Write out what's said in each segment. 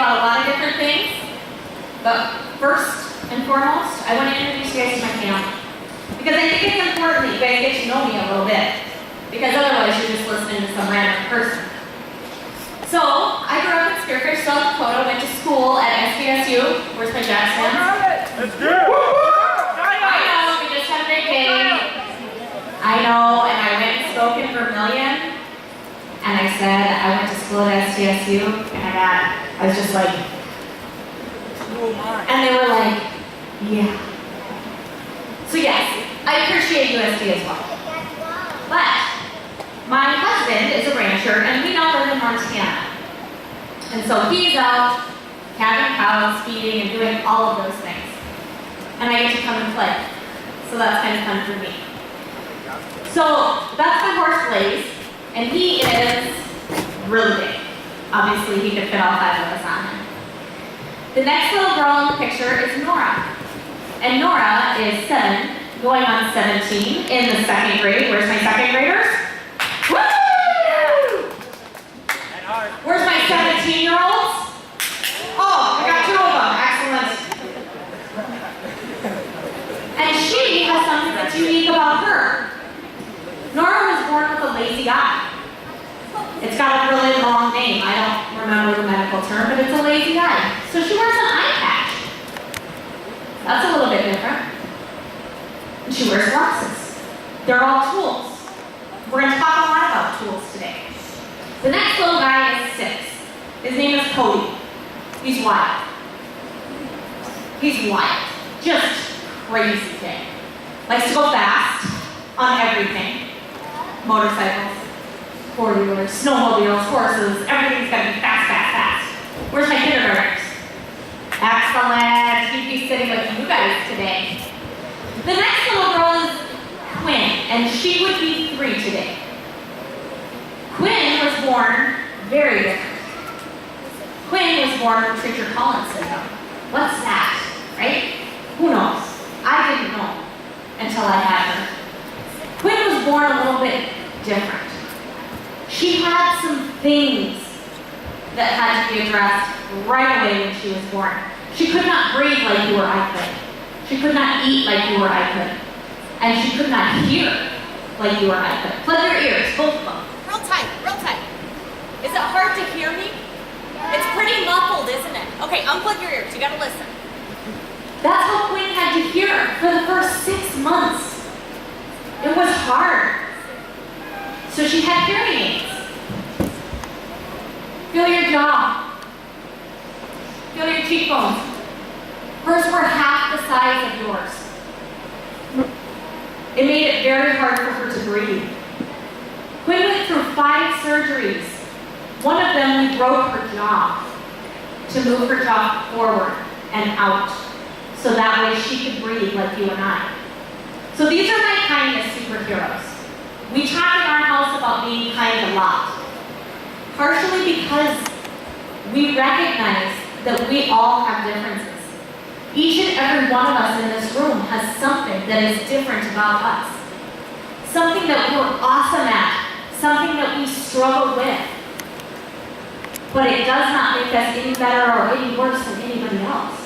about a lot of different things, but first and foremost, I want to introduce you guys to my family. Because I think it's important that you guys get to know me a little bit. Because otherwise you're just listening to some random person. So, I grew up in Spearfish, South Dakota, went to school at SDSU. Where's my Jack's hands? Let's do it! I know, we just had a big day. I know, and I went and spoke in Vermilion. And I said, I went to school at SDSU, and I was just like, and they were like, yeah. So yes, I appreciate USD as well. But my husband is a rancher, and we now live in Montana. And so he's out calving cows, feeding, and doing all of those things. And I get to come and play. So that's kind of fun for me. So that's my horse Blaze, and he is really big. Obviously, he could fit all 5 of us on him. The next little girl in the picture is Nora. And Nora is 7, going on 17 in the 2nd grade. Where's my 2nd graders? Woo! Where's my 17-year-olds? Oh, I got 2 of them. Excellent. And she has something that's unique about her. Nora was born with a lazy eye. It's got a really long name. I don't remember the medical term, but it's a lazy eye. So she wears an eye patch. That's a little bit different. And she wears glasses. They're all tools. We're going to talk a lot about tools today. The next little guy is 6. His name is Cody. He's wild. He's wild. Just crazy thing. Likes to go fast on everything. Motorcycles, 4-wheelers, snowmobiles, horses, everything's got to be fast, fast, fast. Where's my kindergartners? Excellent. He'd be sitting with you guys today. The next little girl is Quinn, and she would be 3 today. Quinn was born very different. Quinn was born with Treacher Collins syndrome. What's that, right? Who knows? I didn't know until I had her. Quinn was born a little bit different. She had some things that had to be addressed right away when she was born. She could not breathe like you or I could. She could not eat like you or I could. And she could not hear like you or I could. Plug your ears, both of them. Real tight, real tight. Is it hard to hear me? It's pretty muffled, isn't it? Okay, unplug your ears, you gotta listen. That's how Quinn had to hear for the first 6 months. It was hard. So she had hearing aids. Feel your jaw. Feel your cheekbones. Hers were half the size of yours. It made it very hard for her to breathe. Quinn went through 5 surgeries. One of them, we broke her jaw to move her jaw forward and out, so that way she could breathe like you and I. So these are my kindness superheroes. We talk in our house about being kind a lot. Partially because we recognize that we all have differences. Each and every one of us in this room has something that is different about us. Something that we're awesome at. Something that we struggle with. But it does not make us any better or any worse than anybody else.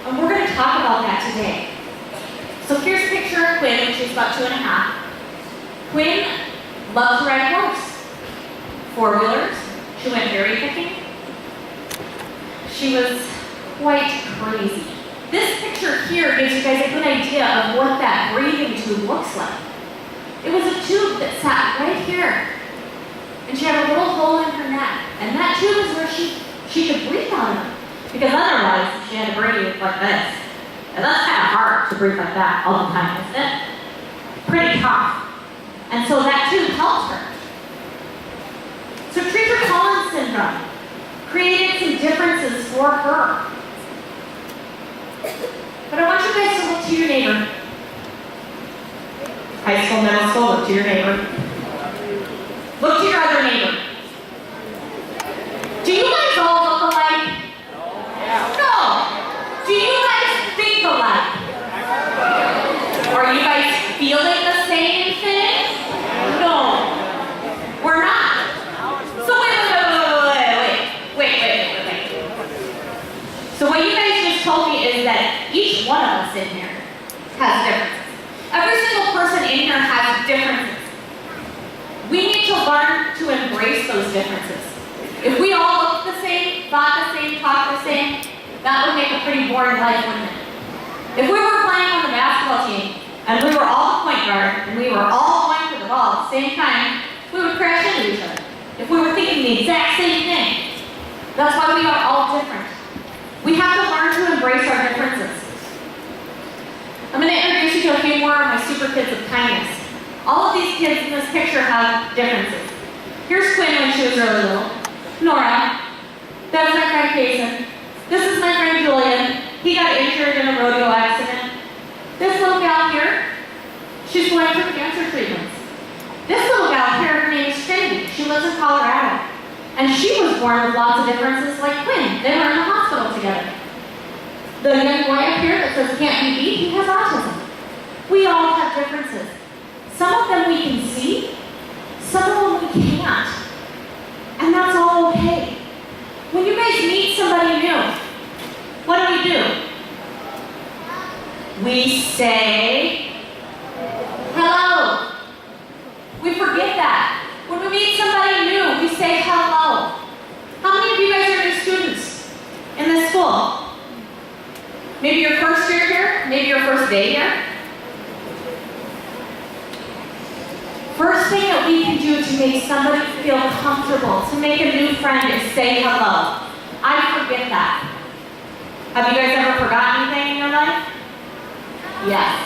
And we're going to talk about that today. So here's a picture of Quinn when she's about 2.5. Quinn loved to ride a horse. 4-wheelers. She went berry picking. She was quite crazy. This picture here gives you guys a good idea of what that breathing tube looks like. It was a tube that sat right here. And she had a little hole in her neck. And that tube is where she could breathe out of. Because otherwise, she had to breathe like this. And that's kind of hard to breathe like that all the time, isn't it? Pretty tough. And so that tube helped her. So Treacher Collins syndrome created some differences for her. But I want you guys to look to your neighbor. High school, middle school, look to your neighbor. Look to your other neighbor. Do you guys all look alike? No. Do you guys think alike? Are you guys feeling the same thing? No. We're not. So wait. is that each one of us in here has differences. Every single person in here has differences. We need to learn to embrace those differences. If we all looked the same, thought the same, talked the same, that would make a pretty boring life, wouldn't it? If we were playing on the basketball team, and we were all the point guard, and we were all going for the ball at the same time, we would crash into each other. If we were thinking the exact same thing. That's why we are all different. We have to learn to embrace our differences. I'm going to introduce you to a few more of my super kids of kindness. All of these kids in this picture have differences. Here's Quinn when she was really little. Nora. That's my friend Kason. This is my friend Julian. He got injured in a rodeo accident. This little gal here, she's going through cancer treatments. This little gal here, her name is Trinity. She lives in Colorado. And she was born with lots of differences like Quinn. They were in the hospital together. The young boy up here that says can't be beat, he has autism. We all have differences. Some of them we can see, some of them we can't. And that's all okay. When you guys meet somebody new, what do? We say, hello. We forget that. When we meet somebody new, we say hello. How many of you guys are new students in this school? Maybe your first year here, maybe your first day here. First thing that we can do to make somebody feel comfortable, to make a new friend, is say hello. I forget that. Have you guys ever forgotten anything in your life? Yes.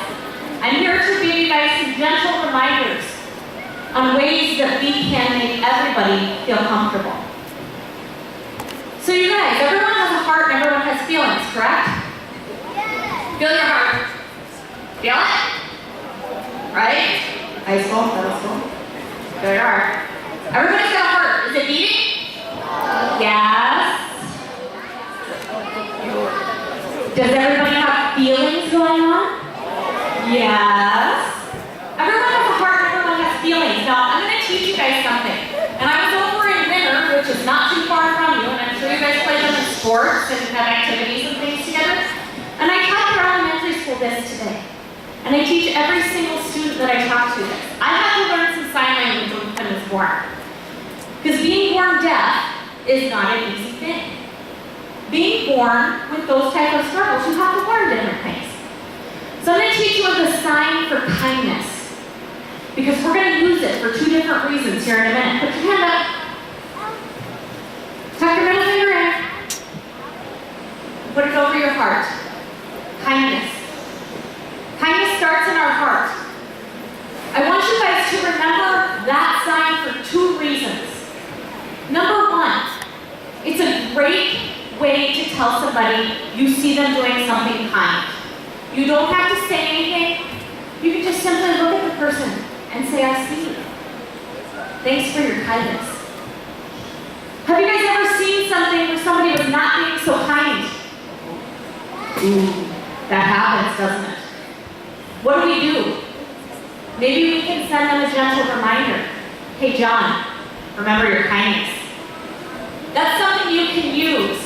I'm here to give you guys some gentle reminders on ways that we can make everybody feel comfortable. So you guys, everyone has a heart and everyone has feelings, correct? Feel your heart. Feel it? Right? High school, middle school. Feel your heart. Everybody's got a heart. Is it beating? Yes. Does everybody have feelings going on? Yes. Everyone has a heart and everyone has feelings. Now, I'm going to teach you guys something. And I was over in Winter, which is not too far from you, and I'm sure you guys play them in sports and have activities and things together. And I taught your elementary school this today. And I teach every single student that I talk to this. I had to learn some sign language when I was born. Because being born deaf is not an easy thing. Being born with those type of struggles, you have to learn different things. So I'm going to teach you the sign for kindness. Because we're going to use it for two different reasons here in a minute. Put your hand up. Tuck your middle finger in. Put it over your heart. Kindness. Kindness starts in our heart. I want you guys to remember that sign for two reasons. Number one, it's a great way to tell somebody you see them doing something kind. You don't have to say anything. You can just simply look at the person and say, I see you. Thanks for your kindness. Have you guys ever seen something where somebody was not being so kind? Ooh, that happens, doesn't it? What do? Maybe we can send them a gentle reminder. Hey, John, remember your kindness. That's something you can use.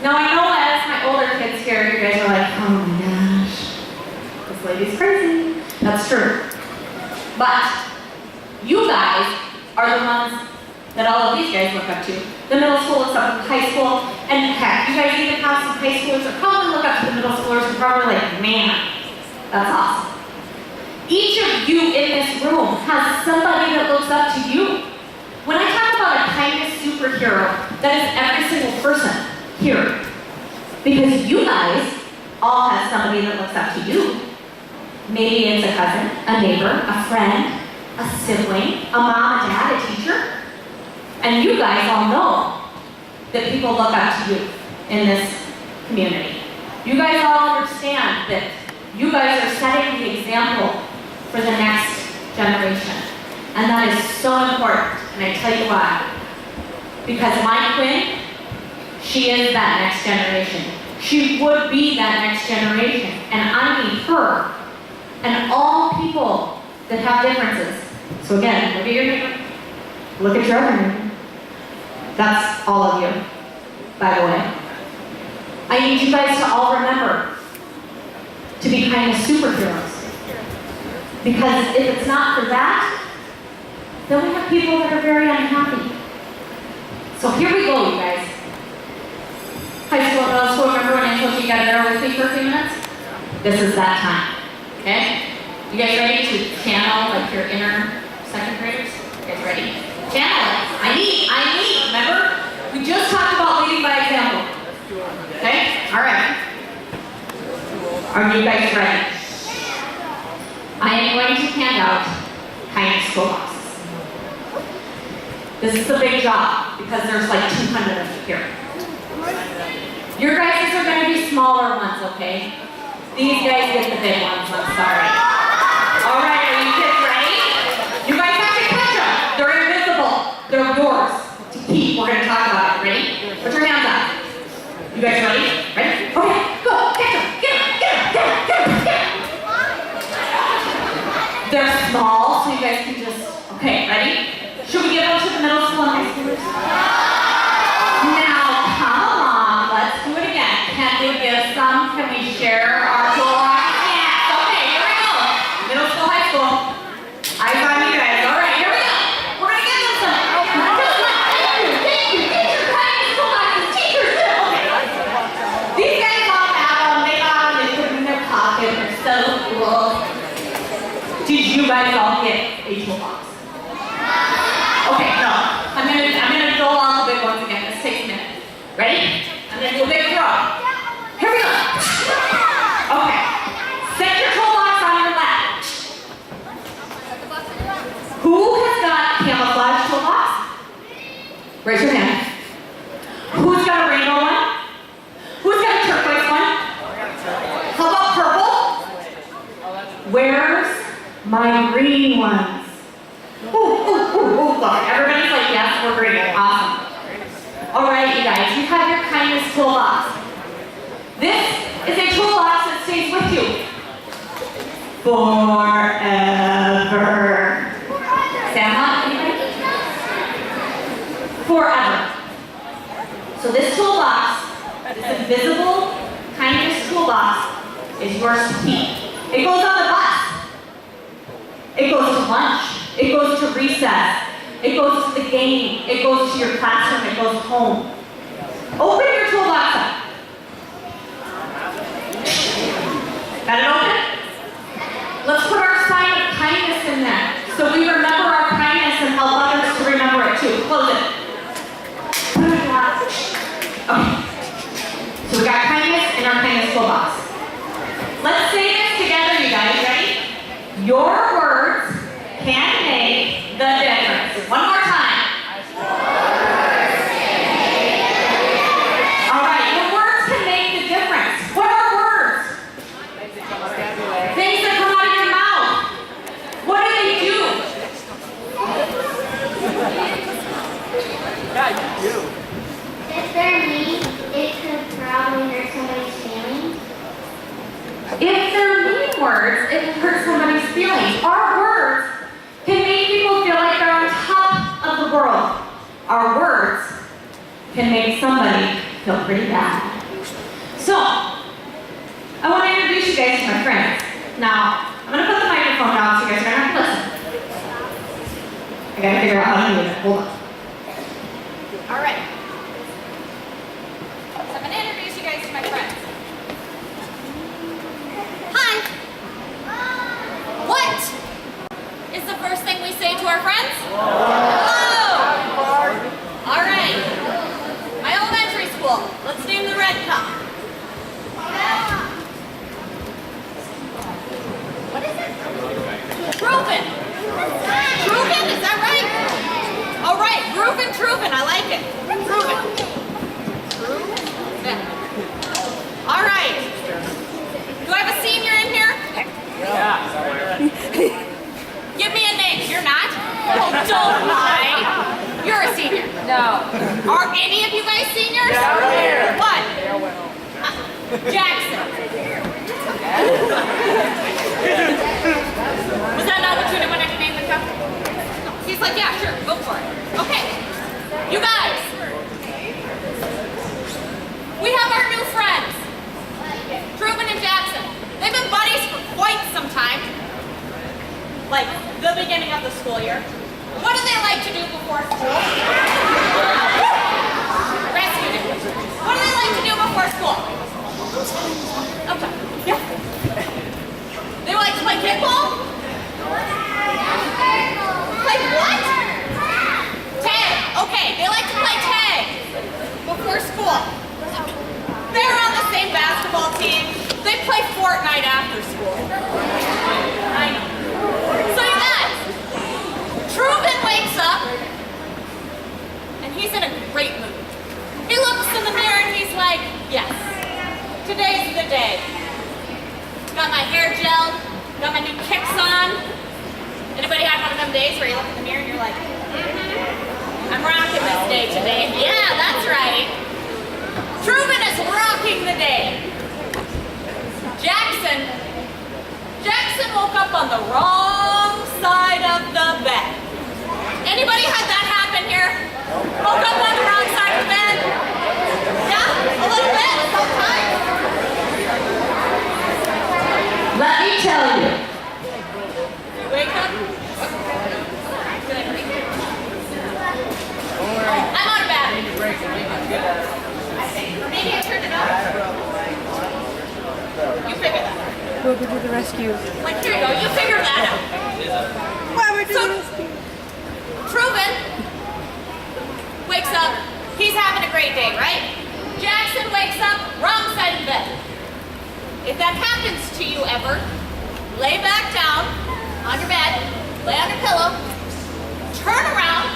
Now, I know as my older kids here, you guys are like, oh my gosh, this lady's crazy. That's true. But you guys are the ones that all of these guys look up to. The middle school looks up to the high school, and heck, you guys even have some high schoolers that probably look up to the middle schoolers and probably like, man, that's awesome. Each of you in this room has somebody that looks up to you. When I talk about a kindness superhero, that is every single person here. Because you guys all have somebody that looks up to you. Maybe it's a cousin, a neighbor, a friend, a sibling, a mom, a dad, a teacher. And you guys all know that people look up to you in this community. You guys all understand that you guys are setting the example for the next generation. And that is so important, and I tell you why. Because my Quinn, she is that next generation. She would be that next generation, and I need her and all people that have differences. So again, look at your neighbor, look at your other neighbor. That's all of you, by the way. I need you guys to all remember to be kind of superheroes. Because if it's not for that, then we have people that are very unhappy. So here we go, you guys. High school, middle school, remember when I told you you gotta bear with me for a few minutes? This is that time, okay? You guys ready to channel like your inner second graders? You guys ready? Channel it. I need, remember? We just talked about leading by example. Okay? All right. Are you guys ready? I am going to hand out kindness school boxes. This is a big job because there's like 200 of you here. Your guys are going to be smaller ones, okay? These guys get the big ones, I'm sorry. All right, are you kids ready? You guys have to catch them. They're invisible. They're yours to keep. We're going to talk about it. Ready? Put your hands up. You guys ready? Ready? Okay, go. Catch them. Get them. Get them. Get them. Get them. Get them. They're small, so you guys can just... Okay, ready? Should we give them to the middle school and high schoolers? Now, come along. Let's do it again. Can we give some? Can we share our toolbox? Yes. Okay, here we go. Middle school, high school. Eyes on you guys. All right, here we go. We're going to give them some. Thank you. Teacher, kindness toolboxes. Teachers, okay. These guys all have them. They got them. They put them in their pocket. They're so cool. Did you guys all get a toolbox? Okay, no. I'm gonna go on the big ones again. This takes a minute. Ready? I'm gonna do a big throw. Here we go. Okay. Set your toolbox on your lap. Who has got camouflage toolbox? Raise your hand. Who's got a rainbow one? Who's got a turquoise one? How about purple? Where's my green ones? Ooh, look. Everybody's like, yes, we're green. Awesome. All right, you guys, you have your kindness toolbox. This is a toolbox that stays with you forever. Santa, anybody? Forever. So this toolbox, this invisible kindness toolbox, is yours to keep. It goes on the bus. It goes to lunch. It goes to recess. It goes to the game. It goes to your classroom. It goes home. Open your toolbox up. Got it open? Let's put our sign of kindness in there so we remember our kindness and help others to remember it too. Close it. Okay. So we got kindness in our kindness toolbox. Let's say this together, you guys. Ready? Your words can make the difference. One more time. All right, your words can make the difference. What are words? Things that come out of your mouth. What do they do? Yeah, you do. If they're mean, it could probably hurt somebody's feelings. If they're mean words, it can hurt somebody's feelings. Our words can make people feel like they're on top of the world. Our words can make somebody feel pretty bad. So, I want to introduce you guys to my friends. Now, I'm going to put the microphone down so you guys are going to have to listen. I got to figure out how to do it. Hold on. All right. So I'm going to introduce you guys to my friends. Hi. What is the first thing we say to our friends? Hello. All right. My elementary school. Let's name the red cup. What is it? Proven. Proven? Is that right? All right. Proven, Truven. I like it. Proven. All right. Do I have a senior in here? Yeah. Give me a name. You're not? Oh, don't lie. You're a senior. No. Are any of you guys seniors? Yeah, we're here. What? Jackson. Was that not what you did when I named the cup? He's like, yeah, sure, go for it. Okay. You guys. We have our new friend. school. They're on the same basketball team. They play Fortnite after school. I know. So you guys, Truman wakes up, and he's in a great mood. He looks in the mirror and he's like, yes, today's the day. Got my hair gelled, got my new kicks on. Anybody have one of them days where you look in the mirror and you're like, I'm rocking this day today. Yeah, that's right. Truman is rocking the day. Jackson woke up on the wrong side of the bed. Anybody had that happen here? Woke up on the wrong side of the bed? Yeah, a little bit, sometimes. Let me tell you. You wake up? Good. I'm out of battery. Maybe I turned it off. You figure that out. We'll go do the rescue. Like, here you go. You figure that out. Why we're doing So, Truman wakes up. He's having a great day, right? Jackson wakes up, wrong side of the bed. If that happens to you ever, lay back down on your bed, lay on your pillow, turn around,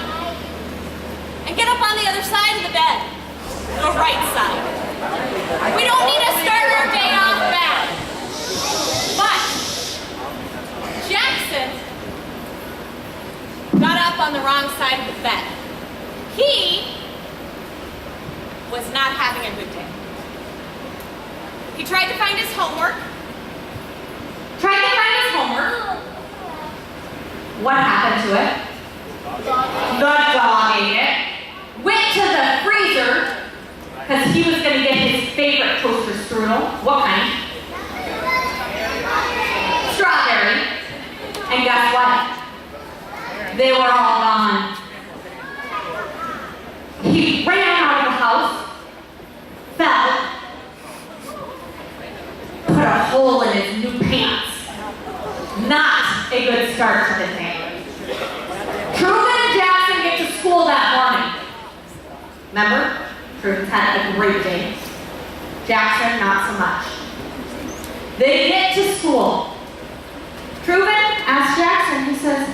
and get up on the other side of the bed. The right side. We don't need to start our day off bad. But Jackson got up on the wrong side of the bed. He was not having a good day. He tried to find his homework. What happened to it? The dog ate it. Went to the freezer because he was going to get his favorite toaster strudel. What kind? Strawberry. And guess what? They were all gone. He ran out of the house, fell, put a hole in his new pants. Not a good start to the day. Truman and Jackson get to school that morning. Remember? Truman's had a great day. Jackson, not so much. They get to school. Truman asks Jackson, he says,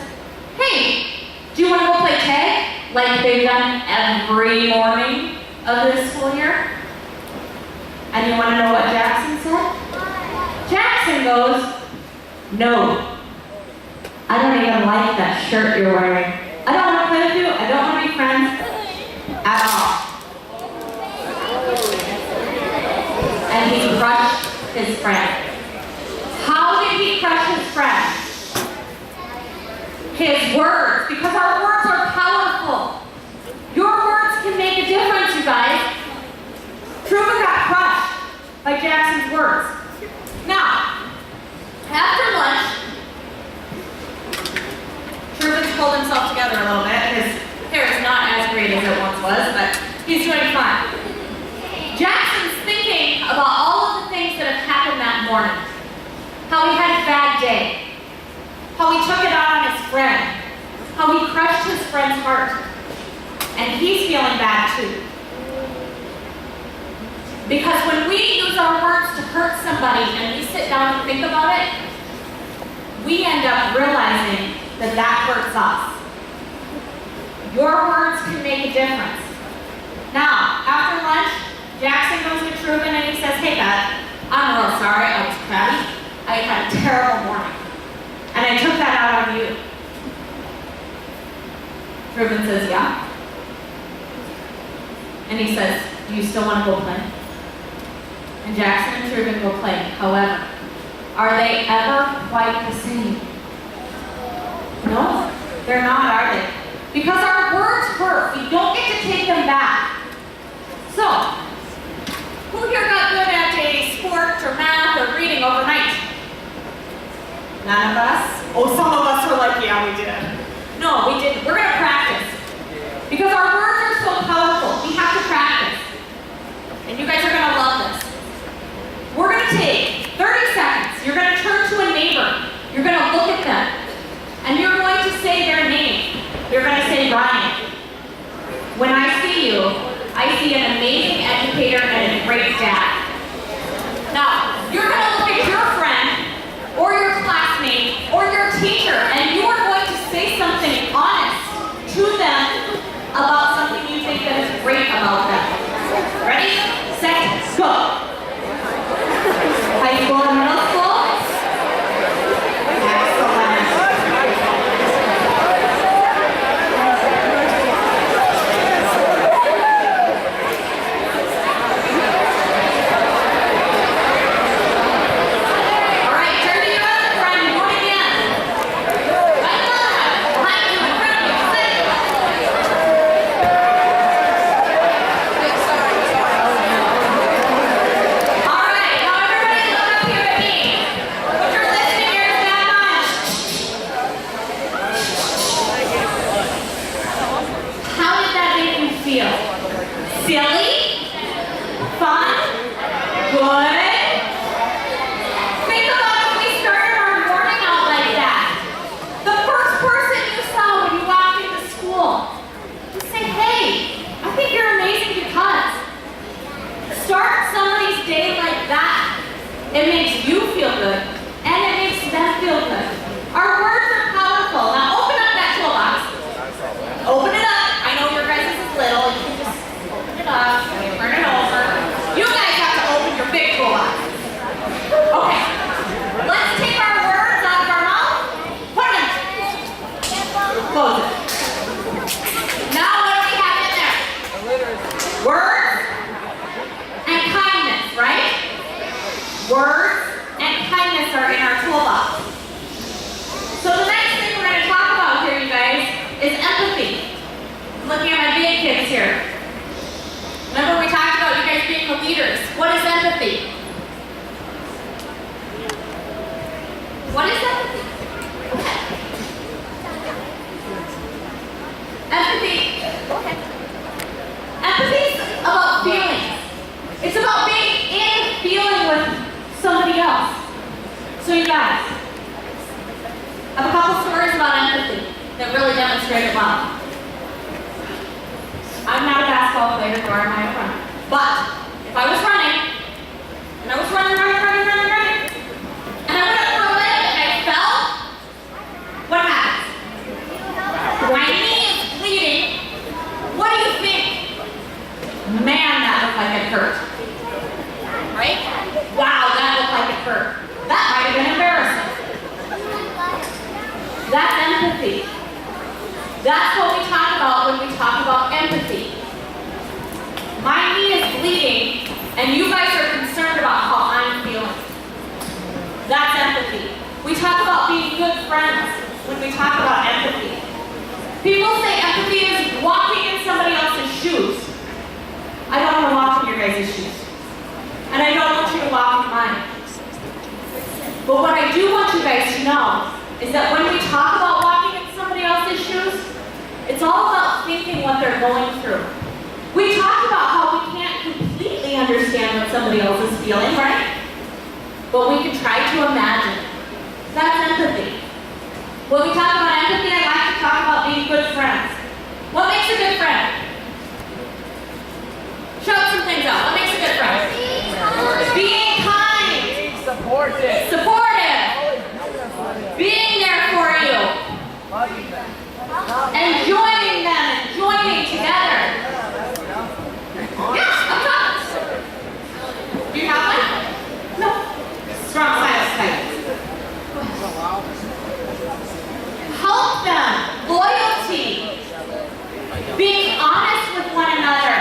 hey, do you want to go play tag like they've done every morning of this school year? And you want to know what Jackson said? Jackson goes, no, I don't even like that shirt you're wearing. I don't want to play with you. I don't want to be friends at all. And he crushed his friend. How did he crush his friend? His words, because our words are powerful. Your words can make a difference, you guys. Truman got crushed by Jackson's words. Now, after lunch, Truman's pulled himself together a little bit. His hair is not as great as it once was, but he's doing fine. Jackson's thinking about all of the things that have happened that morning. How he had a bad day. How he took it out on his friend. How he crushed his friend's heart. And he's feeling bad too. Because when we use our words to hurt somebody and we sit down and think about it, we end up realizing that that hurts us. Your words can make a difference. Now, after lunch, Jackson goes to Truman and he says, hey Dad, I'm real sorry, I was crabby. I had a terrible morning. And I took that out on you. Truman says, yeah. And he says, do you still want to go play? And Jackson and Truman will play. However, are they ever quite the same? No, they're not, are they? Because our words hurt. We don't get to take them back. So, who here got good at a sport or math or reading overnight? None of us? Oh, some of us were like, yeah, we did. No, we didn't. We're going to practice. Because our words are so powerful. We have to practice. And you guys are going to love this. We're going to take 30 seconds. You're going to turn to a neighbor. You're going to look at them. And you're going to say their name. You're going to say Ryan. When I see you, I see an amazing educator. about something you think that is great about them. Ready, set, go. High school and middle school. Excellent. All right, turn to your other friend. Do it again. Right on. Behind you, in front of you. Sit. All right, now everybody look up here at me. Put your listening ears back on. How did that make you feel? Silly? Fun? Good? Think about if we started our morning out like that. The first person you saw when you walked into school, just say, hey, I think you're amazing because. Start somebody's day like that. It makes you feel good, and it makes them feel good. Our words are powerful. Now open up that toolbox. Open it up. I know your guys' is little. You can just open it up, turn it over. You guys have to open your big toolbox. Okay. Let's take our words out of our mouth. Put them in. Close it. Now what do we have in there? Words and kindness, right? Words and kindness are in our toolbox. So the next thing we're going to talk about here, you guys, is empathy. I'm looking at my big kids here. Remember we talked about you guys being the leaders. What is empathy? What is empathy? Empathy. Empathy is about feelings. It's about being in feeling with somebody else. So you guys, I have a couple stories about empathy that really demonstrate it well. I'm not a basketball player, nor am I a runner. But if I was running, and I was running, and I went up for a limb and I fell, what happens? My knee is bleeding. What do you think? Man, that looked like it hurt. Right? Wow, that looked like it hurt. That might have been embarrassing. That's empathy. That's what we talk about when we talk about empathy. My knee is bleeding, and you guys are concerned about how I'm feeling. That's empathy. We talk about being good friends when we talk about empathy. People say empathy is walking in somebody else's shoes. I don't want to walk in your guys' shoes. And I don't want you to walk in mine. But what I do want you guys to know is that when we talk about walking in somebody else's shoes, it's all about thinking what they're going through. We talked about how we can't completely understand what somebody else is feeling, right? But we can try to imagine. That's empathy. When we talk about empathy, I like to talk about being good friends. What makes a good friend? Shout some things out. What makes a good friend? Being kind. Being supportive. Supportive. Being there for you. And joining them and joining together. Yes, I'm not. Do you have one? No. Strong silence type. Help them. Loyalty. Being honest with one another.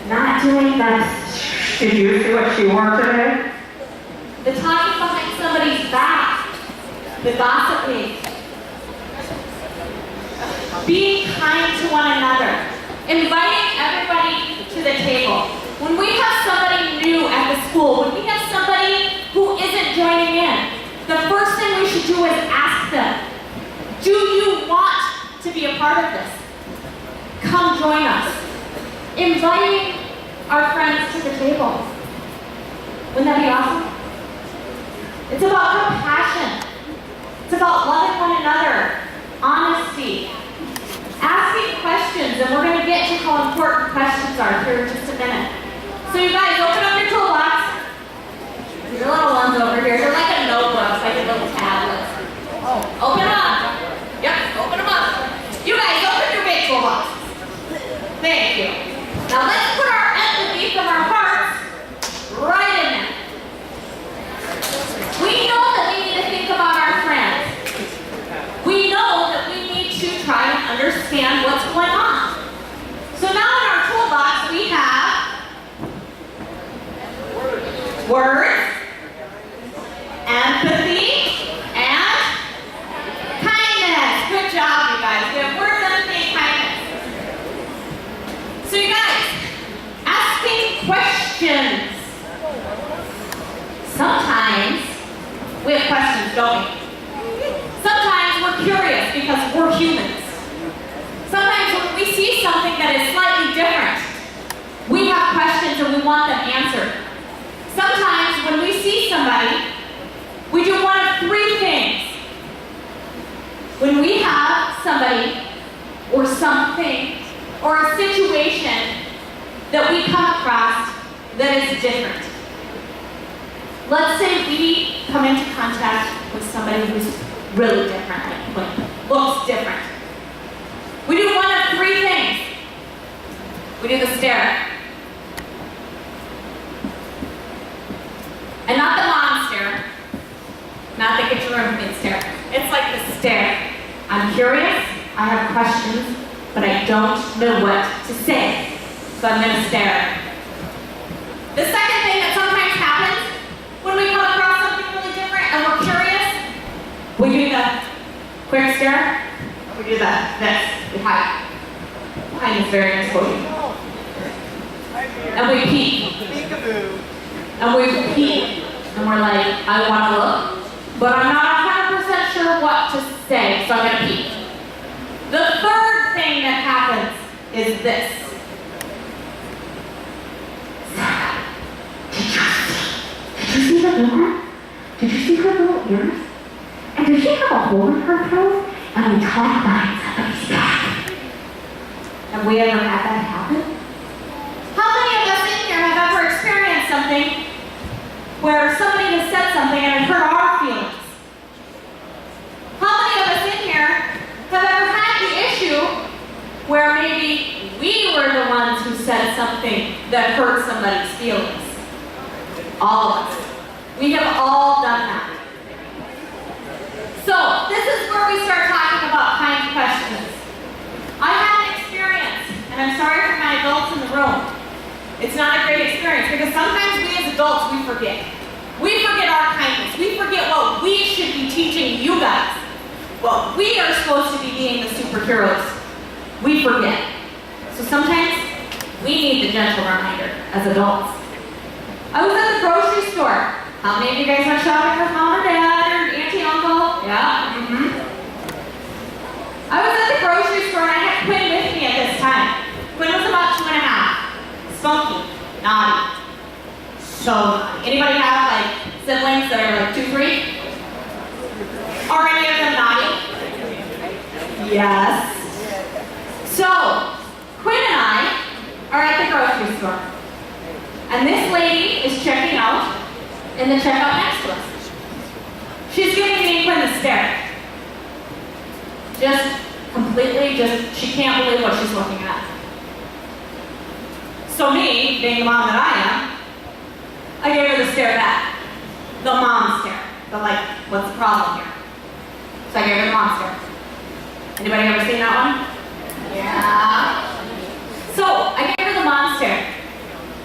Not doing that. Did you see what she wore today? The talking behind somebody's back. The gossiping. Being kind to one another. Inviting everybody to the table. When we have somebody new at the school, when we have somebody who isn't joining in, the first thing we should do is ask them, do you want to be a part of this? Come join us. Inviting our friends to the table. Wouldn't that be awesome? It's about compassion. It's about loving one another. Honesty. Asking questions, and we're going to get to how important questions are here in just a minute. So you guys, open up your toolbox. Your little ones over here, they're like a notebook, like a little tablet. Open them up. Yep, open them up. You guys, open your big toolbox. Words, empathy, and kindness. Good job, you guys. We have words, empathy, and kindness. So you guys, asking questions. Sometimes we have questions, don't we? Sometimes we're curious because we're humans. Sometimes when we see something that is slightly different, we have questions and we want them answered. Sometimes when we see somebody, we do one of three things. When we have somebody or something or a situation that we come across that is different. Let's say we come into contact with somebody who's really different, like looks different. We do one of three things. We do the stare. And not the mom stare. Not the get your room kid stare. It's like the stare. I'm curious, I have questions, but I don't know what to say. So I'm gonna stare. The second thing that sometimes happens when we come across something really different and we're curious, we do the quick stare. We do this. We hide. Behind this very nice podium. And we peek. And we peek. And we're like, I want to look, but I'm not 100% sure what to say, so I'm going to peek. The third thing that happens is this. Did you see the door? Did you see her little ears? And did she have a hole in her throat? And we talk behind somebody's back. Have we ever had that happen? How many of us in here have ever experienced something where somebody has said something and it hurt our feelings? How many of us in here have ever had the issue where maybe we were the ones who said something that hurt somebody's feelings? All of us. We have all done that. So, this is where we start talking about kind questions. I had an experience, and I'm sorry for my adults in the room. It's not a great experience because sometimes we as adults, we forget. We forget our kindness. We forget what we should be teaching you guys. What we are supposed to be being the superheroes. We forget. So sometimes we need the gentle reminder as adults. I was at the grocery store. How many of you guys went shopping with mom or dad or auntie, uncle? Yeah? I was at the grocery store and I had Quinn with me at this time. Quinn was about 2.5. Spunky. Naughty. So naughty. Anybody have like siblings that are like 2, 3? Are any of them naughty? Yes. So, Quinn and I are at the grocery store. And this lady is checking out in the checkout next to us. She's giving me and Quinn the stare. She can't believe what she's looking at. So me, being the mom that I am, I gave her the stare back. The mom stare. The like, what's the problem here? So I gave her the mom stare. Anybody ever seen that one? Yeah. So I gave her the mom stare.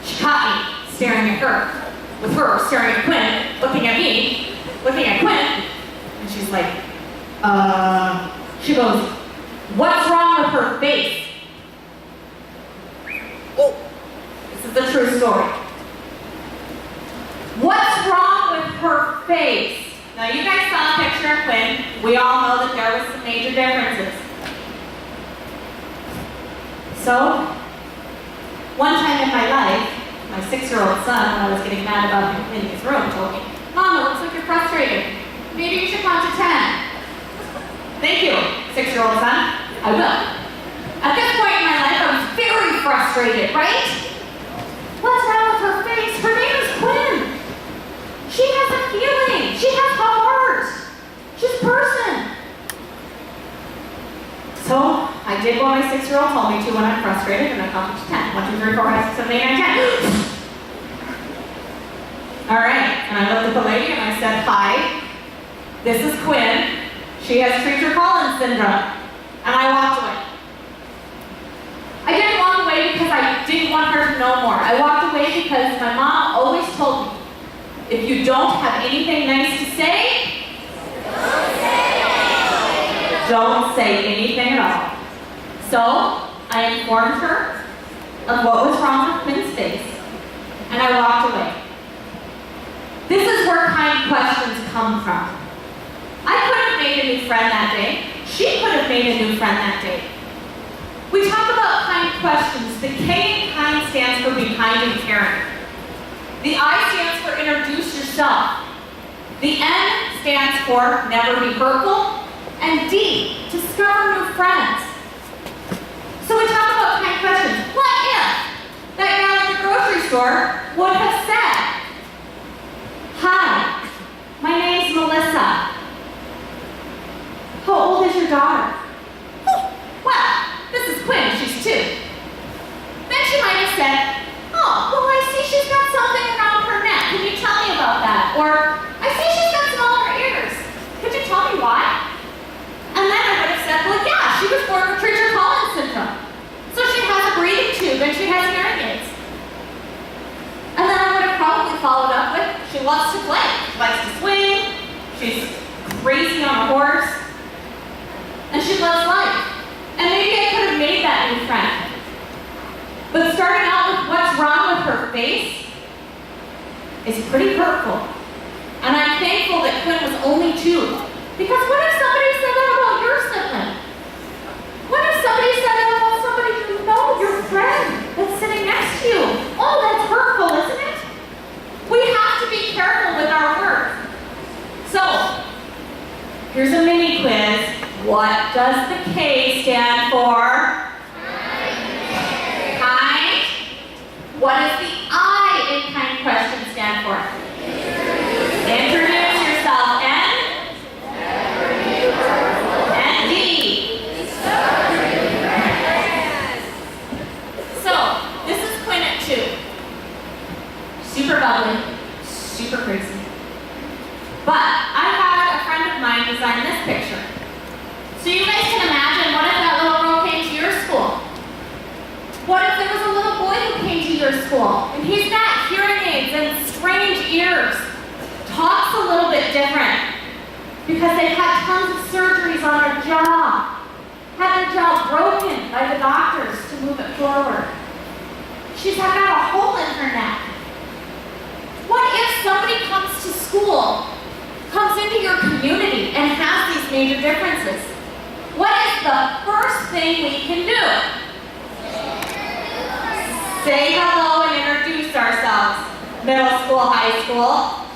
She caught me staring at her. With her staring at Quinn, looking at me, looking at Quinn, and she's like, she goes, what's wrong with her face? Oh, this is the true story. What's wrong with her face? Now you guys saw a picture of Quinn. We all know that there was some major differences. So, one time in my life, my 6-year-old son, when I was getting mad about him in his room, told me, Mom, it looks like you're frustrated. Maybe you should count to 10. Thank you, 6-year-old son. I will. At this point in my life, I was very frustrated, right? What's wrong with her face? Her name is Quinn. She has a feeling. She has heart. She's a person. So, I did what my 6-year-old told me to when I'm frustrated, and I counted to 10. 1, 2, 3, 4, 5, 6, 7, 8, 9, 10. All right, and I looked at the lady and I said, hi, this is Quinn. She has Treacher-Collins syndrome. And I walked away. I didn't walk away because I didn't want her to know more. I walked away because my mom always told me If you don't have anything nice to say, don't say anything at all. So I informed her of what was wrong with Quinn's face, and I walked away. This is where kind questions come from. I could have made a new friend that day. She could have made a new friend that day. We talk about kind questions. The K in kind stands for be kind and caring. The I stands for introduce yourself. The N stands for never be hurtful. And D, discover new friends. So we talk about kind questions. What if that gal at the grocery store would have said, "Hi, my name's Melissa. How old is your daughter?" "Well, this is Quinn, she's 2. Then she might have said, "Oh, well, I see she's got something around her neck. Can you tell me about that?" Or, "I see she's got smaller ears. Could you tell me why?" And then I would have said, "Well, yeah, she was born with Treacher-Collins syndrome. So she has a breathing tube and she has hearing aids." And then I would have probably followed up with, "She loves to play. She likes to swing. She's crazy on a horse. And she loves life." And maybe I could have made that new friend. But starting out with what's wrong with her face is pretty hurtful. And I'm thankful that Quinn was only 2. Because what if somebody said that about your sibling? What if somebody said that about somebody you know, your friend that's sitting next to you? Oh, that's hurtful, isn't it? We have to be careful with our words. So, here's a mini quiz. What does the K stand for? Kind. What does the I in kind question stand for? Introduce yourself. And D. So, this is Quinn at 2. Super bubbly, super crazy. But I had a friend of mine design this picture. So you guys can imagine, what if that little girl came to your school? What if there was a little boy who came to your school and he's got hearing aids and strange ears, talks a little bit different because they've had tons of surgeries on their jaw, had their jaw broken by the doctors to move it forward. She's got a hole in her neck. What if somebody comes to school, comes into your community and has these major differences? What is the first thing we can do? Say hello and introduce ourselves. Middle school, high school,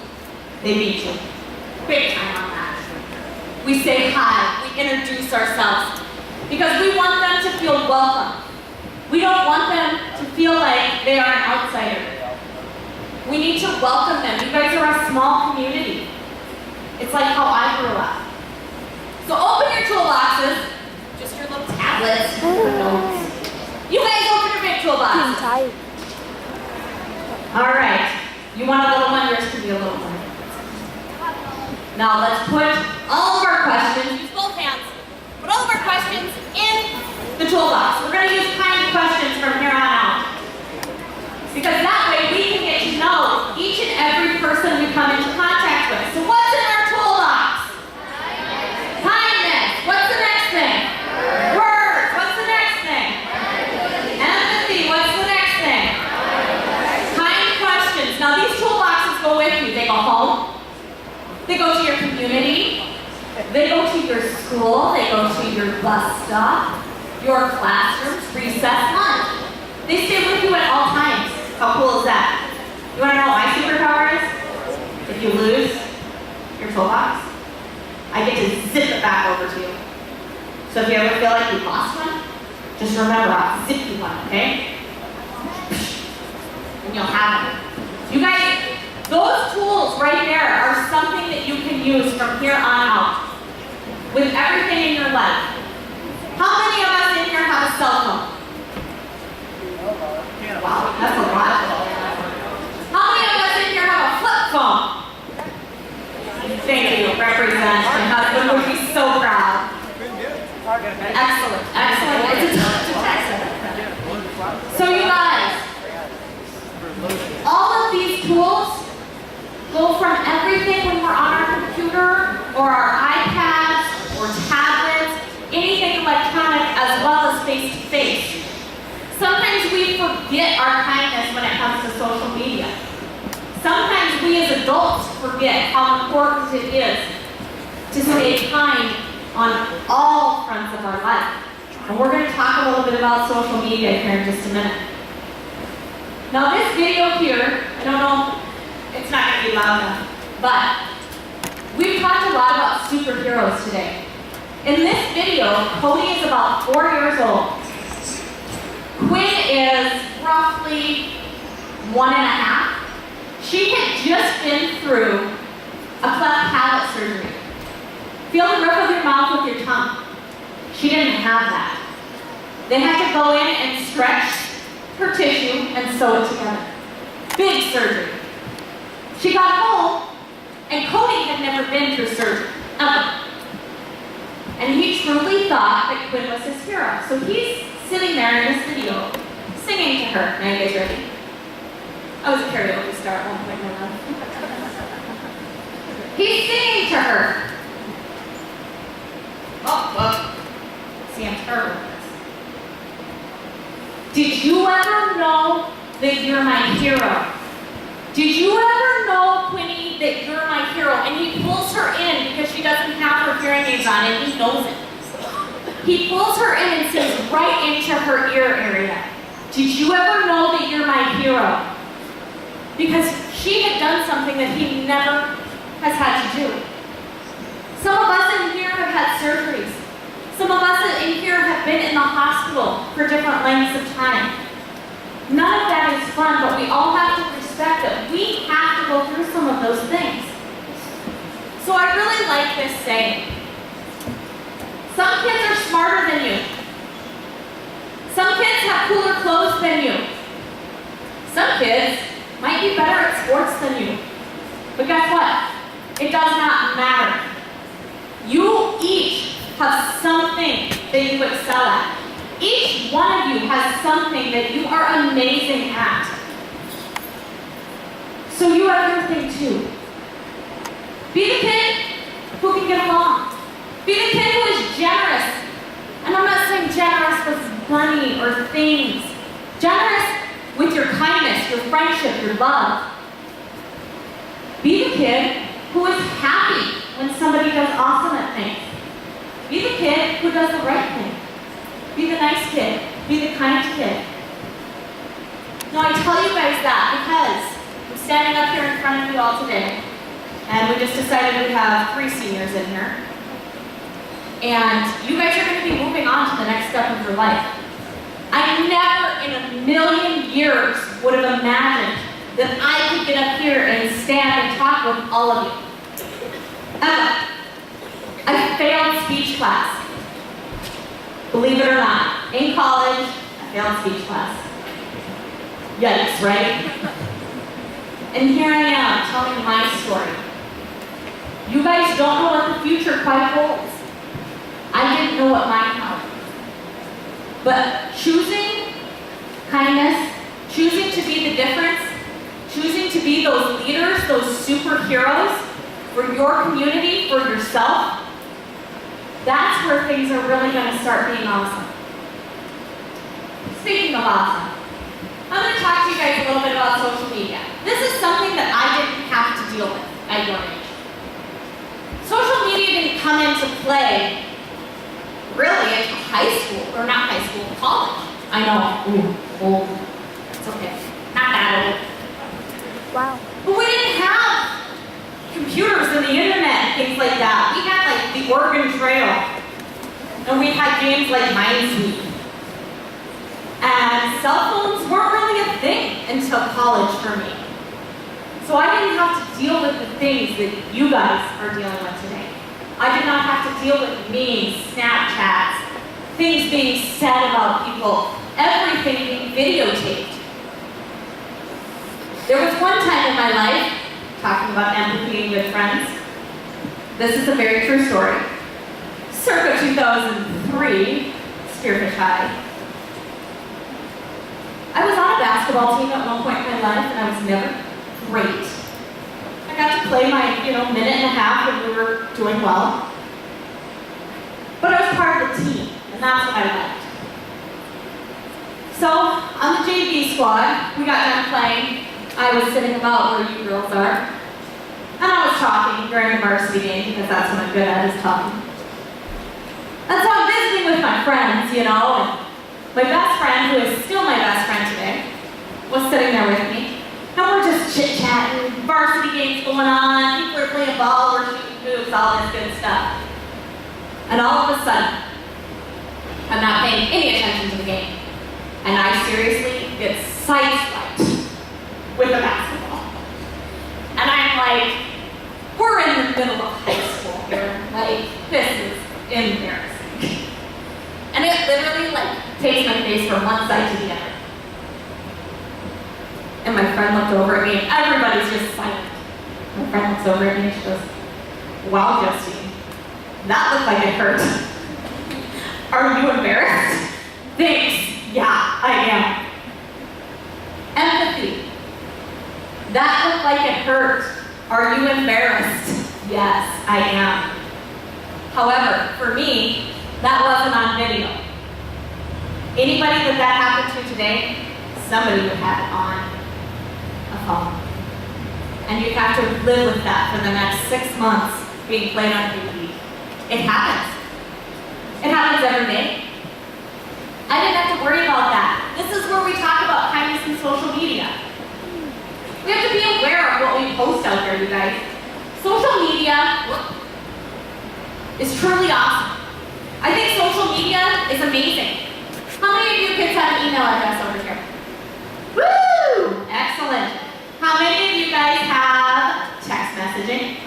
they beat you. Big time on that. We say hi, we introduce ourselves because we want them to feel welcome. We don't want them to feel like they are an outsider. We need to welcome them. You guys are a small community. It's like how I grew up. So open your toolboxes, just your little tablets, your notes. You guys open your big toolboxes. All right. You want a little one, yours can be a little one. Now let's put all of our questions, use both hands, put all of our questions in the toolbox. We're going to use kind questions from here on out. Because that way we can get to know each and every person we come into contact with. So what's in our toolbox? Kindness. What's the next thing? Words. What's the next thing? Empathy. What's the next thing? Kind questions. Now these toolboxes go with you. They go home. They go to your community. They go to your school. They go to your bus stop, your classrooms, recess, lunch. They stay with you at all times. How cool is that? You want to know what my superpower is? If you lose your toolbox, I get to zip it back over to you. So if you ever feel like you lost one, just remember I'll zip you one, okay? And you'll have it. You guys, those tools right there are something that you can use from here on out with everything in your life. How many of us in here have a cell phone? Wow, that's a lot. How many of us in here have a flip phone? Thank you, represent. My husband would be so proud. Excellent, excellent. It's a text. So you guys, all of these tools go from everything when we're on our computer or our iPads or tablets, anything electronic as well as face-to-face. Sometimes we forget our kindness when it comes to social media. Sometimes we as adults forget how important it is to stay kind on all fronts of our life. And we're going to talk a little bit about social media here in just a minute. Now this video here, I don't know, it's not going to be loud enough, but we've talked a lot about superheroes today. In this video, Cody is about 4 years old. Quinn is roughly 1.5. She had just been through a cleft palate surgery. Feel the rip of your mouth with your tongue. She didn't have that. They had to go in and stretch her tissue and sew it together. Big surgery. She got home, and Cody had never been through surgery, ever. And he truly thought that Quinn was his hero. So he's sitting there in this video, singing to her. Now you guys ready? I was a karaoke star at one point in my life. He's singing to her. Oh. See, I'm terrible at this. Did you ever know that you're my hero? Did you ever know, Quinny, that you're my hero? And he pulls her in because she doesn't have her hearing aids on and he knows it. He pulls her in and sings right into her ear area. Did you ever know that you're my hero? Because she had done something that he never has had to do. Some of us in here have had surgeries. Some of us in here have been in the hospital for different lengths of time. None of that is fun, but we all have to respect that we have to go through some of those things. So I really like this saying. Some kids are smarter than you. Some kids have cooler clothes than you. Some kids might be better at sports than you. But guess what? It does not matter. You each have something that you excel at. Each one of you has something that you are amazing at. So you have your thing too. Be the kid who can get along. Be the kid who is generous. And I'm not saying generous with money or things. Generous with your kindness, your friendship, your love. Be the kid who is happy when somebody does awesome at things. Be the kid who does the right thing. Be the nice kid. Be the kind kid. Now I tell you guys that because I'm standing up here in front of you all today, and we just decided we have 3 seniors in here. And you guys are going to be moving on to the next step of your life. I never in a million years would have imagined that I could get up here and stand and talk with all of you. Ever. I failed speech class. Believe it or not. In college, I failed speech class. Yikes, right? And here I am telling my story. You guys don't know what the future quite holds. I didn't know what mine held. But choosing kindness, choosing to be the difference, choosing to be those leaders, those superheroes for your community, for yourself, that's where things are really going to start being awesome. Speaking of awesome, I'm going to talk to you guys a little bit about social media. This is something that I didn't have to deal with at your age. Social media didn't come into play really until high school, or not high school, college. I know, old. It's okay. Not that old. Wow. But we didn't have computers and the internet and things like that. We had like the Oregon Trail. And we had games like Minesweeper. And cell phones weren't really a thing until college for me. So I didn't have to deal with the things that you guys are dealing with today. I did not have to deal with memes, Snapchats, things being said about people, everything being videotaped. There was one time in my life, talking about empathy and good friends, this is a very true story. Circa 2003, Spearfish High. I was on a basketball team at one point in my life, and I was never great. I got to got to play my, minute and a half when we were doing well. But I was part of the team, and that's what I liked. So, on the JV squad, we got done playing. I was sitting about where you girls are. And I was talking during the varsity game, because that's what I'm good at, is talking. And so I'm visiting with my friends, and my best friend, who is still my best friend today, was sitting there with me. And we're just chit-chatting, varsity games going on, people are playing ball, we're shooting hoops, all this good stuff. And all of a sudden, I'm not paying any attention to the game. And I seriously get sideswiped with a basketball. And I'm like, we're in the middle of high school here. This is embarrassing. And it literally, takes my face from one side to the other. And my friend looked over at me, and everybody's just silent. My friend looks over at me, and she goes, wow, Justine, that looked like it hurt. Are you embarrassed? Thanks. Yeah, I am. Empathy. That looked like it hurt. Are you embarrassed? Yes, I am. However, for me, that wasn't on video. Anybody that happened to today, somebody would have it on a phone. And you'd have to live with that for the next 6 months being played on TV. It happens. It happens every day. I didn't have to worry about that. This is where we talk about kindness in social media. We have to be aware of what we post out there, you guys. Social media is truly awesome. I think social media is amazing. How many of you kids have an email address over here? Woo! Excellent. How many of you guys have text messaging?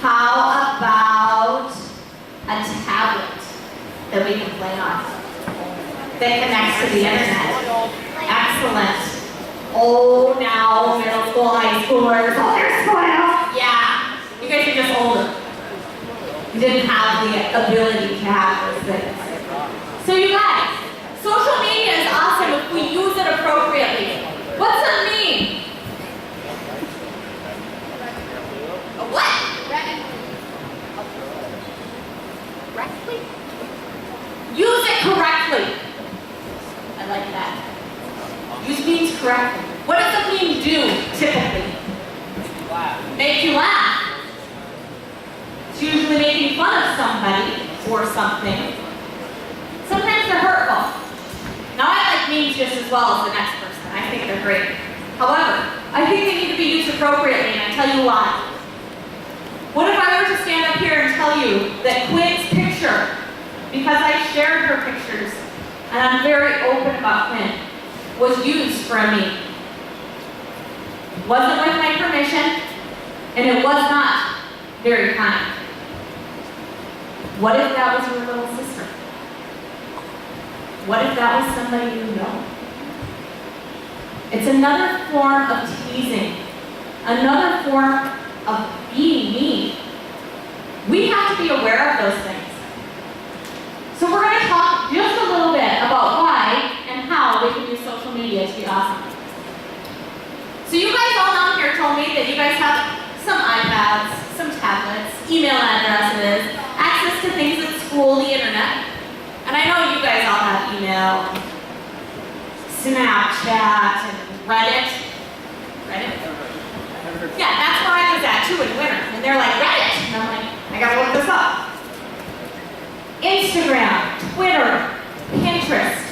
How about a tablet that we can play on that connects to the internet? Excellent. Oh, now middle school, high schoolers, they're spoiled. Yeah, you guys are just older. You didn't have the ability to have those things. So you guys, social media is awesome if we use it appropriately. What's that mean? A what? Correctly? Use it correctly. I like that. Use means correctly. What does the meme do, typically? Make you laugh. It's usually making fun of somebody or something. Sometimes they're hurtful. Now I like memes just as well as the next person. I think they're great. However, I think they need to be used appropriately, and I tell you why. What if I were to stand up here and tell you that Quinn's picture, because I shared her pictures, and I'm very open about Quinn, was used for a meme. Wasn't with my permission, and it was not very kind. What if that was your little sister? What if that was somebody you know? It's another form of teasing, another form of being mean. We have to be aware of those things. So we're going to talk just a little bit about why and how we can use social media to be awesome. So you guys all down here told me that you guys have some iPads, some tablets, email addresses, access to things at school, the internet. And I know you guys all have email, Snapchat, and Reddit. Reddit? Yeah, that's where I was at too in winter. And they're like, Reddit! And I'm like, I gotta look this up. Instagram, Twitter, Pinterest.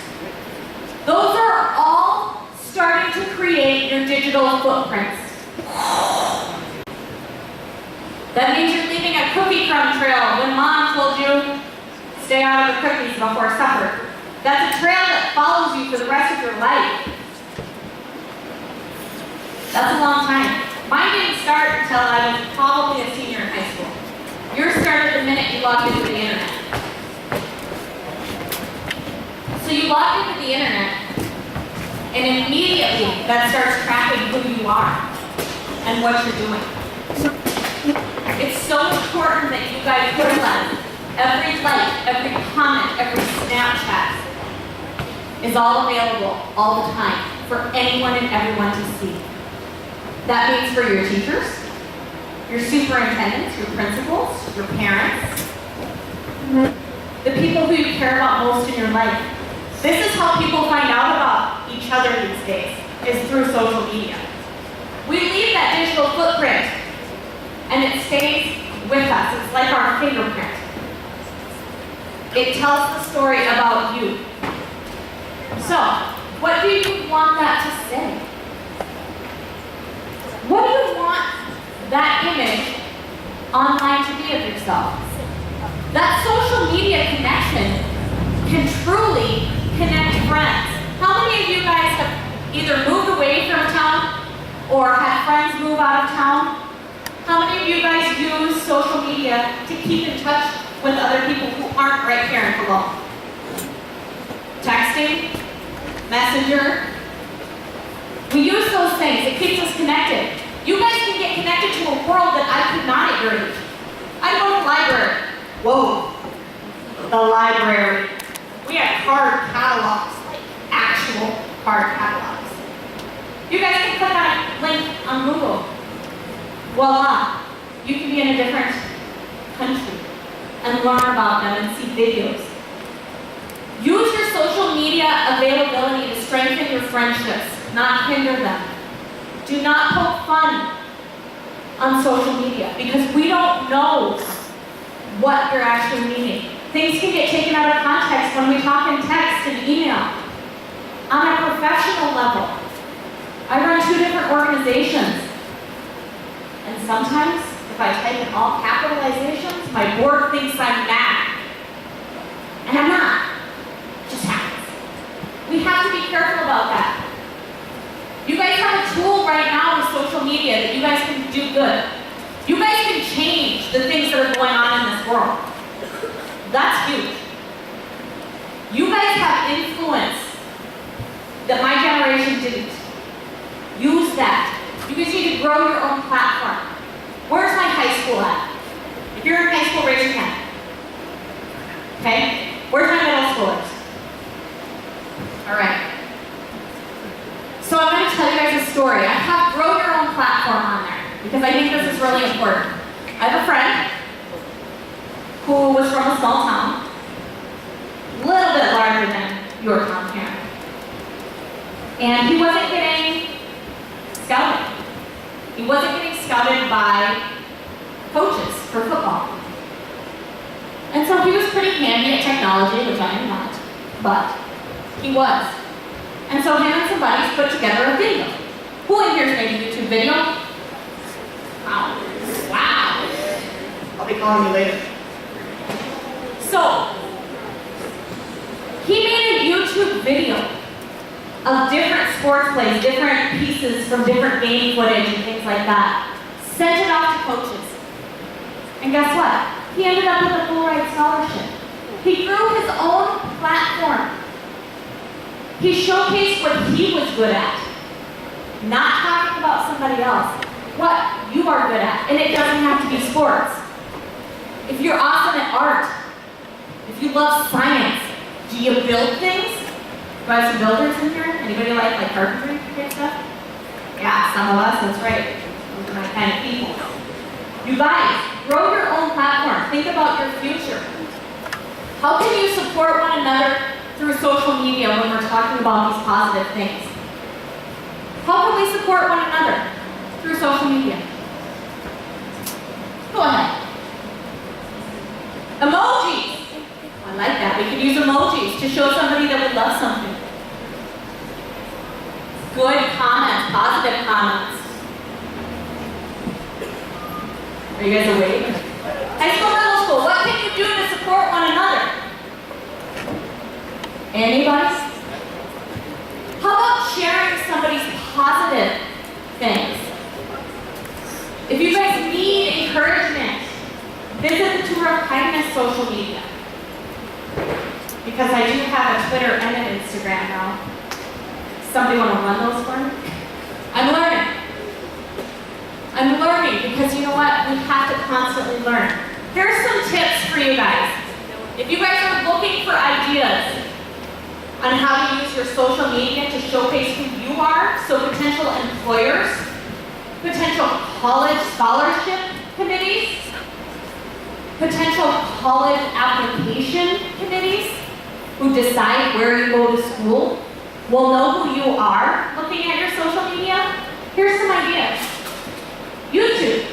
Those are all starting to create your digital footprints. That means you're leaving a cookie crumb trail when mom told you, stay out of the cookies before supper. That's a trail that follows you for the rest of your life. That's a long time. Mine didn't start until I was probably a senior in high school. Yours started the minute you logged into the internet. So you log into the internet, and immediately that starts tracking who you are and what you're doing. It's so important that you guys realize every like, every comment, every Snapchat is all available all the time for anyone and everyone to see. That means for your teachers, your superintendents, your principals, your parents, the people who you care about most in your life. This is how people find out about each other these days, is through social media. We leave that digital footprint, and it stays with us. It's like our fingerprint. It tells the story about you. So, what do you want that to say? What do you want that image online to be of yourself? That social media connection can truly connect friends. How many of you guys have either moved away from town or had friends move out of town? How many of you guys use social media to keep in touch with other people who aren't right here in Colome? Texting, Messenger. We use those things. It keeps us connected. You guys can get connected to a world that I could not at your age. I go to the library. Whoa. The library. We have card catalogs, like actual card catalogs. You guys can click on a link on Google. Voila. You can be in a different country and learn about them and see videos. Use your social media availability to strengthen your friendships, not hinder them. Do not poke fun on social media because we don't know what you're actually meaning. Things can get taken out of context when we talk in text and email. On a professional level, I run 2 different organizations. And sometimes, if I type in all capitalizations, my board thinks I'm mad. And I'm not. It just happens. We have to be careful about that. You guys have a tool right now with social media that you guys can do good. You guys can change the things that are going on in this world. That's huge. You guys have influence that my generation didn't. Use that. You guys need to grow your own platform. Where's my high school at? If you're in high school, raise your hand. Okay? Where's my middle schoolers? All right. So I'm going to tell you guys a story. I have grow your own platform on there because I think this is really important. I have a friend who was from a small town, a little bit larger than your town here. And he wasn't getting scouted. He wasn't getting scouted by coaches for football. And so he was pretty handy at technology, which I am not, but he was. And so him and some buddies put together a video. Who in here's made a YouTube video? Wow. Wow. I'll be calling you later. So, he made a YouTube video of different sports plays, different pieces from different game footage and things like that. Sent it off to coaches. And guess what? He ended up with a full ride scholarship. He grew his own platform. He showcased what he was good at. Not talking about somebody else. What you are good at. And it doesn't have to be sports. If you're awesome at art, if you love science, do you build things? Do I have some builders in here? Anybody like carpentry type stuff? Yeah, some of us, that's right. Those are my kind of people. You guys, grow your own platform. Think about your future. How can you support one another through social media when we're talking about these positive things? How can we support one another through social media? Go ahead. Emojis. I like that. We could use emojis to show somebody that we love something. Good comments, positive comments. Are you guys awake? High school, middle school, what can you do to support one another? Anybody? How about sharing somebody's positive things? If you guys need encouragement, visit the Tour of Kindness social media. Because I do have a Twitter and an Instagram now. Somebody want to run those for me? I'm learning because you know what? We have to constantly learn. Here's some tips for you guys. If you guys are looking for ideas on how to use your social media to showcase who you are, so potential employers, potential college scholarship potential college application committees who decide where you go to school will know who you are looking at your social media. Here's some ideas. YouTube.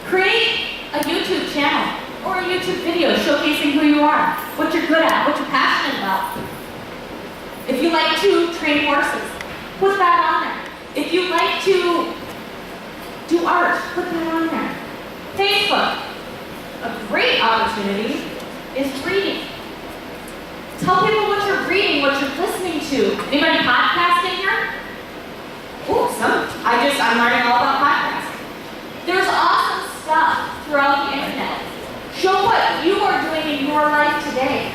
Create a YouTube channel or a YouTube video showcasing who you are, what you're good at, what you're passionate about. If you like to train horses, put that on there. If you like to do art, put that on there. Facebook. A great opportunity is reading. Tell people what you're reading, what you're listening to. Anybody podcasting here? Oh, some. I'm learning all about podcasts. There's awesome stuff throughout the internet. Show what you are doing in your life today.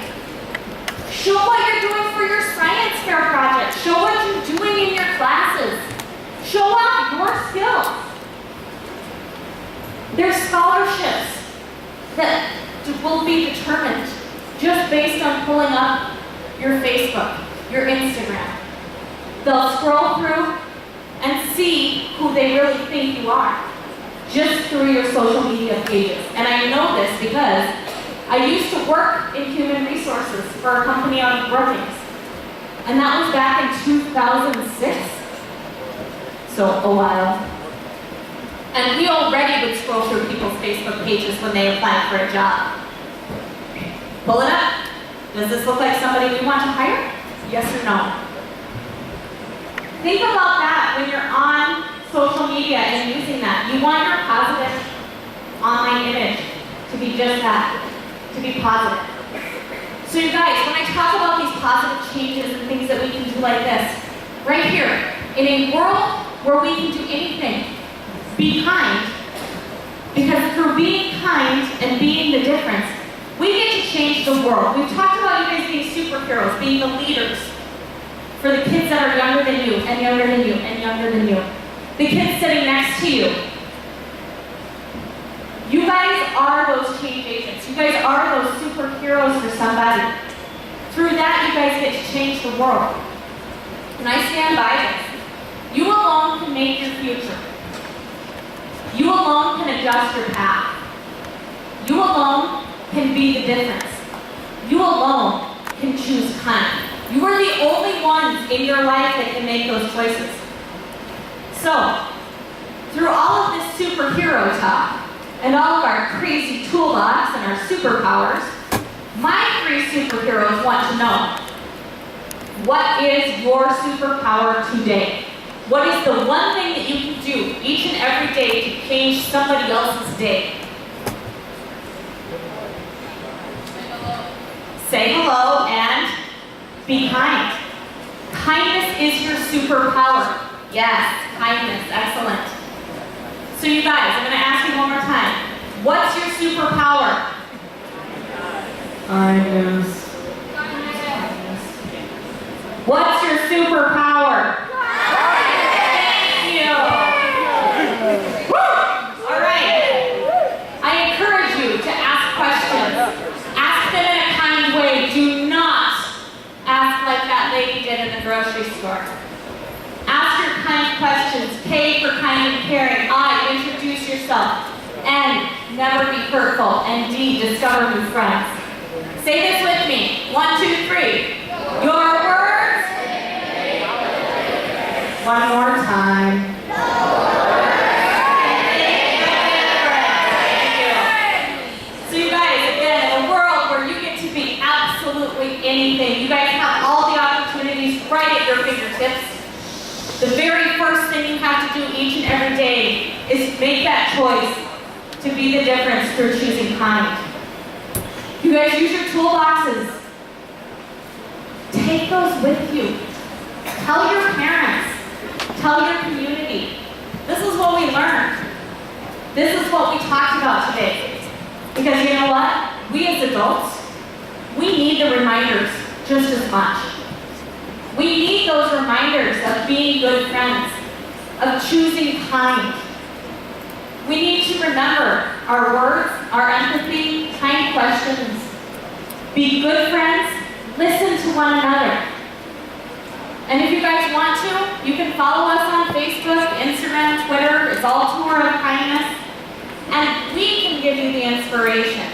Show what you're doing for your science fair project. Show what you're doing in your classes. Show off your skills. There's scholarships that will be determined just based on pulling up your Facebook, your Instagram. They'll scroll through and see who they really think you are just through your social media pages. And I know this because I used to work in human resources for a company on Brookings. And that was back in 2006. So a while. And we already would scroll through people's Facebook pages when they applied for a job. Pull it up. Does this look like somebody we want to hire? Yes or no? Think about that when you're on social media and using that. You want your positive online image to be just that, to be positive. So you guys, when I talk about these positive changes and things that we can do like this, right here, in a world where we can do anything, be kind, because through being kind and being the difference, we get to change the world. We've talked about you guys being superheroes, being the leaders for the kids that are younger than you, and younger than you, and younger than you. The kids sitting next to you. You guys are those change agents. You guys are those superheroes for somebody. Through that, you guys get to change the world. And I stand by this. You alone can make your future. You alone can adjust your path. You alone can be the difference. You alone can choose kind. You are the only ones in your life that can make those choices. So, through all of this superhero talk, and all of our crazy toolbox and our superpowers, my 3 superheroes want to know, what is your superpower today? What is the one thing that you can do each and every day to change somebody else's day? Say hello and be kind. Kindness is your superpower. Yes, kindness, excellent. So you guys, I'm going to ask you one more time. What's your superpower? Kindness. What's your superpower? Thank you. Woo! All right. I encourage you to ask questions. Ask them in a kind way. Do not ask like that lady did in the grocery store. Ask your kind questions. K for kind and caring. I, introduce yourself. N, never be hurtful. And D, discover new friends. Say this with me. 1, 2, 3. Your words. One more time. So you guys, again, in a world where you get to be absolutely anything, you guys have all the opportunities right at your fingertips. The very first thing you have to do each and every day is make that choice to be the difference through choosing kind. You guys use your toolboxes. Take those with you. Tell your parents. Tell your community. This is what we learned. This is what we talked about today. Because you know what? We as adults, we need the reminders just as much. We need those reminders of being good friends, of choosing kind. We need to remember our words, our empathy, kind questions. Be good friends, listen to one another. And if you guys want to, you can follow us on Facebook, Instagram, Twitter. It's all Tour of Kindness. And we can give you the inspiration.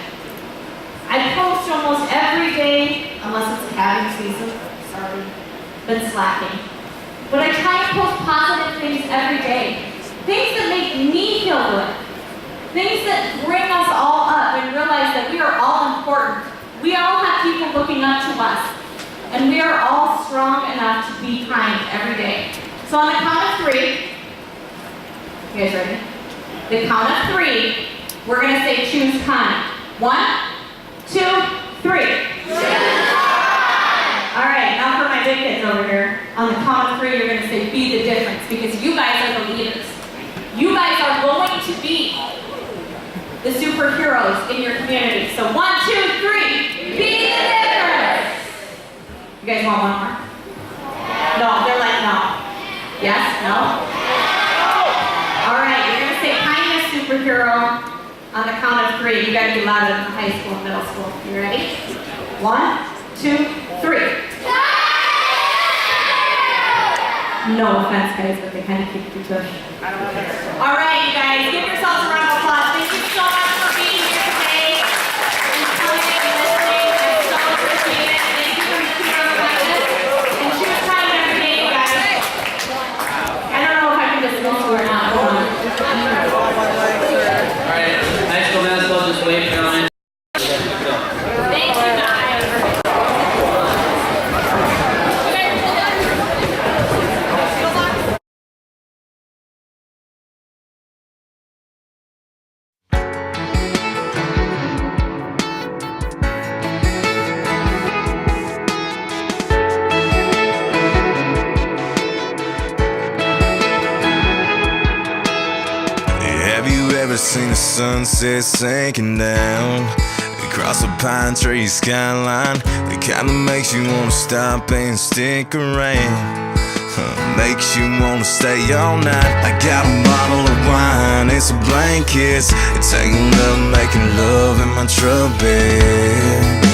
I post almost every day, unless it's calving season. Sorry, been slacking. But I try and post positive things every day. Things that make me feel good. Things that bring us all up and realize that we are all important. We all have people looking up to us. And we are all strong enough to be kind every day. So on the count of 3, you guys ready? The count of 3, we're going to say choose kind. 1, 2, 3. All right, now for my big kids over here. On the count of 3, you're going to say be the difference, because you guys are the leaders. You guys are going to be the superheroes in your community. So 1, 2, 3, be the difference. You guys want one more? No, they're like no. Yes, no? All right, you're going to say kindness superhero on the count of 3. You got to be louder than high school and middle school. You ready? 1, 2, 3. No offense, guys, but they kind of kicked your tush. All right, you guys, give yourselves a round of applause. Thank you so much for being here today and coming and listening. I so appreciate it. Thank you for your kindness. And choose time every day, you guys. I don't know if I can dismiss you or not. Hold on. All right, high school basketball, just wait for on. Thank you, guys. Have you ever seen the sunset sinking down across a pine tree skyline? It kinda makes you wanna stop and stick around. Makes you wanna stay all night. I got a bottle of wine and some blankets, tangled up making love in my truck bed.